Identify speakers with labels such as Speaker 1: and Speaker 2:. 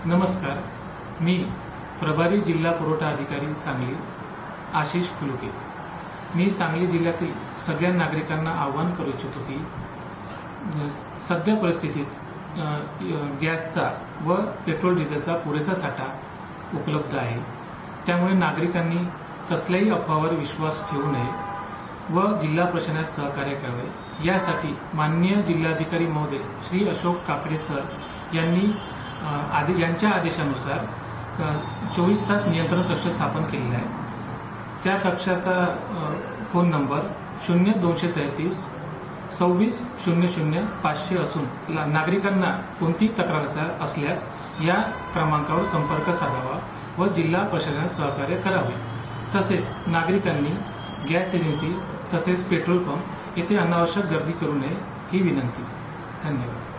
Speaker 1: नमस्कार, मी प्रभारी जिल्हा पुरवठा अधिकारी सांगली आशिष फुलुके। मी सांगली जिल्ह्यातील सगळ्या नागरिकांना आवाहन करू इच्छितो की सध्या परिस्थितीत गॅसचा व पेट्रोल डिझेलचा पुरेसा साठा उपलब्ध आहे। त्यामुळे नागरिकांनी कसल्याही अफवावर विश्वास ठेवू नये व जिल्हा प्रशासनास सहकार्य करावे। यासाठी माननीय जिल्हाधिकारी महोदय श्री अशोक काकडे सर यांनी यांच्या आदेशानुसार 24 तास नियंत्रण कक्ष स्थापन केलेला आहे। त्या कक्षाचा फोन नंबर 0233 26 00 500 असून नागरिकांना कोणतीही तक्रार असल्यास या क्रमांकावर संपर्क साधावा व जिल्हा प्रशासनास सहकार्य करावे। तसेच नागरिकांनी गॅस एजन्सी तसेच पेट्रोल पंप येथे अनावश्यक गर्दी करू नये ही विनंती। धन्यवाद।